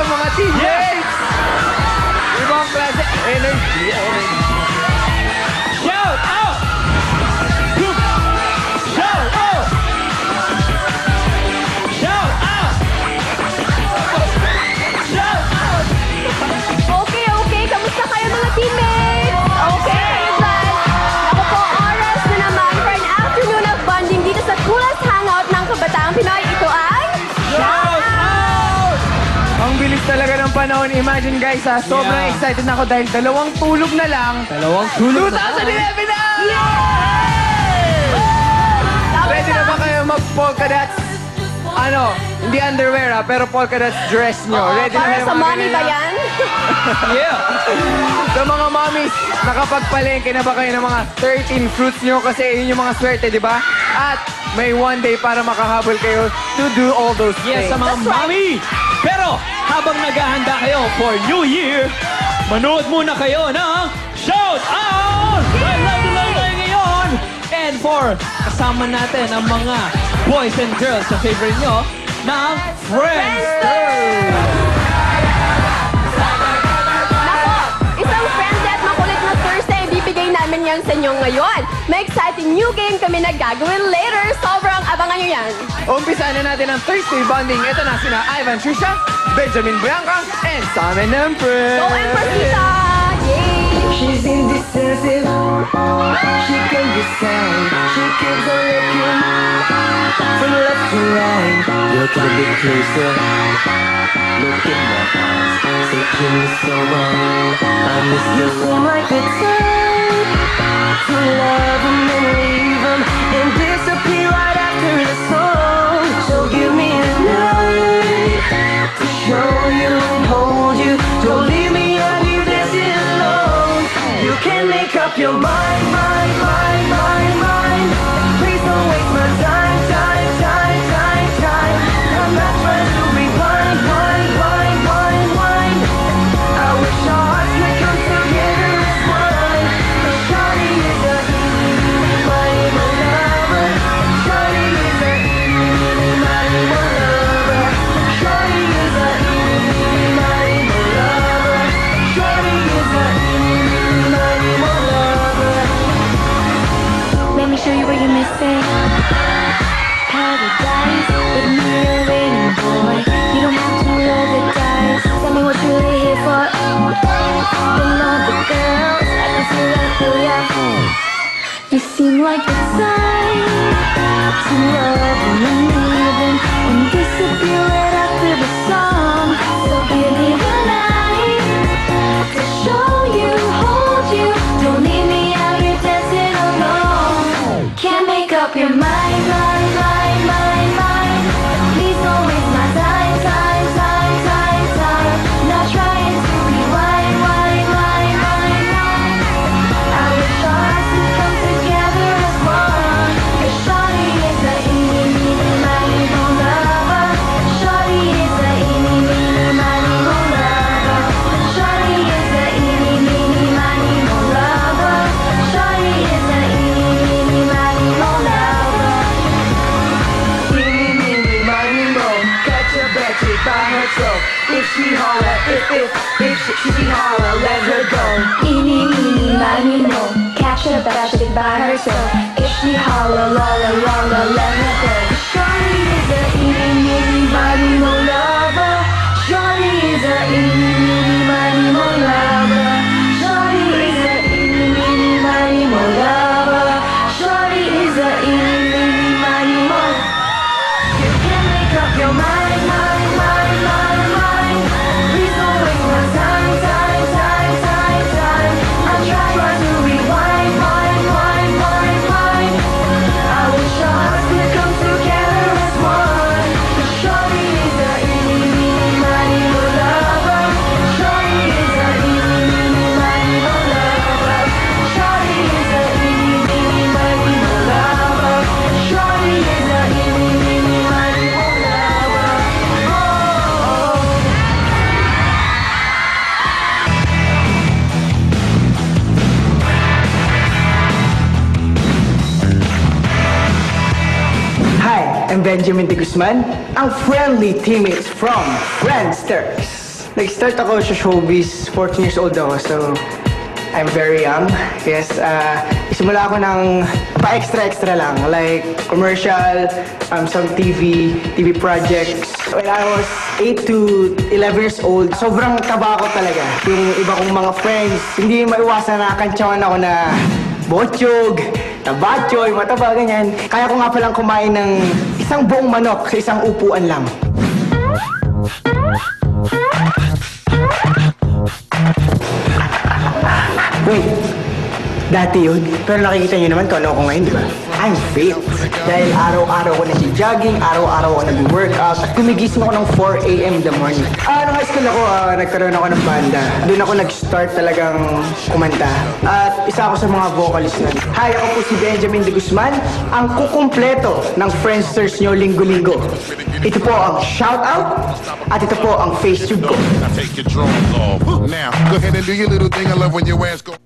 mga teammates! Ibang klase energy. Shout out! Shout out! Shout out! Shout out! Okay. Kamusta kayo mga teammates? Okay, but ako po oras na naman for an afternoon of bonding dito sa coolest hangout ng Kabataang Pinoy. Ito ang Shout out! Ang bilis talaga ng panahon. Imagine guys ha, sobrang Yeah. excited na ako dahil dalawang tulog na lang. Dalawang tulog 2011 na! Ready na ba kayo mag-polka dots? Ano, hindi underwear ha, pero polka dots dress nyo. Ready na para kayo sa mga money ganyan ba na? yan? Yeah! Sa mga mommies, nakapagpalengke na ba kayo ng mga 13 fruits nyo? Kasi yun yung mga swerte, di ba? At may one day para makahabol kayo to do all those Yes, things. sa mga mommy! Pero habang naghahanda kayo for New Year, manood muna kayo ng Shout Out! Dahil lang tayo ngayon! And for kasama natin ang mga boys and girls sa favorite nyo ng Friendster! Nako, isang friendly at makulit na Thursday, bibigay namin yan sa inyo ngayon. May exciting new game kami na gagawin later. Sobrang abangan nyo yan. Umpisa na natin ang Thursday bonding. Ito na sina Ivan Trisha, Benjamin Bianca, and Simon and Friends. Go and Persita! Yay! She's indecisive. She can decide. She keeps on looking from left to right. Look a bit closer. Look in my eyes. Taking me so long. I miss you. Seem like the type to love him and leave him and disappear right after the song. So give me a night to show you and hold you. Don't leave me out here dancing alone. You can make up your mind, mind, mind, mind, mind. Please don't waste my time, time, time, time, time. I'm not trying to be blind, blind, blind, blind, blind. I wish our hearts could come together as one. 'Cause Shawty is a mighty lover. Shawty is a mighty lover. Shawty is a mighty lover. Shawty is a mighty lover. Let me show you what you're missing. Paradise with me, a waiting boy. You don't have to roll the dice. Tell me what you're really here for. Been all the girls, I can feel that through ya. You seem like the type to love and leave and disappear right after the song. So give me the night to show you, hold you. Don't leave me out here dancing alone. Can't make up your mind, mind, mind, mind, mind. Please don't waste my time, time, time, time, time. Not trying to rewind, wind, wind, wind, wind. I wish our hearts could come together as one. 'Cause Shawty is a mighty lover. Shawty is a mighty lover. Shawty is a mighty lover. Shawty is a mighty lover. Mighty mo, catch a bad chick by her throat. If she holler, if she holler, let her go. Eeny, meeny, miny, mo, catch a bad chick by herself. If she holler, loller, loller, let her go. Shawty is a eeny, meeny, miny, mo lover. Shawty is a eeny, meeny, miny, mo lover. Shawty is a eeny, meeny, miny, mo lover. Shawty is a eeny, meeny, miny, mo. You can make up your mind, mind, mind, mind, mind. Please don't waste my time, time, time, time, time. I'm trying to rewind, wind, wind, wind, wind. I wish our hearts could come together as one. 'Cause Shawty is a eeny, meeny, miny, mo lover. Shawty is a eeny, meeny, miny, mo lover. Shawty is a eeny, meeny, miny, mo lover. Shawty is a eeny, meeny, miny, mo lover. Oh. Hi, I'm Benjamin de Guzman, ang friendly teammates from Friendsters. Nag-start ako sa showbiz, 14 years old ako, so I'm very young. Yes, isimula ako ng pa-extra-extra lang, like commercial, some TV projects. When I was 8 to 11 years old, sobrang taba ko talaga. Yung iba kong mga friends, hindi maiwasan na kantsawan ako na botyog, tabachoy, mataba, ganyan. Kaya ko nga palang kumain ng isang buong manok sa isang upuan lang. Wait, dati yun. Pero nakikita niyo naman kung ano ako ngayon, di ba? I'm fit. Dahil araw-araw ko nag-jogging, araw-araw ko nag-workout, at gumigising ako ng 4 a.m. in the morning. Nung high school ako, nagkaroon ako ng banda. Doon ako nag-start talagang kumanta. At isa ako sa mga vocalist nun. Hi, ako po si Benjamin de Guzman, ang kukumpleto ng Friendsters nyo linggo-linggo. Ito po ang shoutout, at ito po ang FaceTube ko. Now take your drawers off. Now, go ahead and do your little thing. I love when your ass go.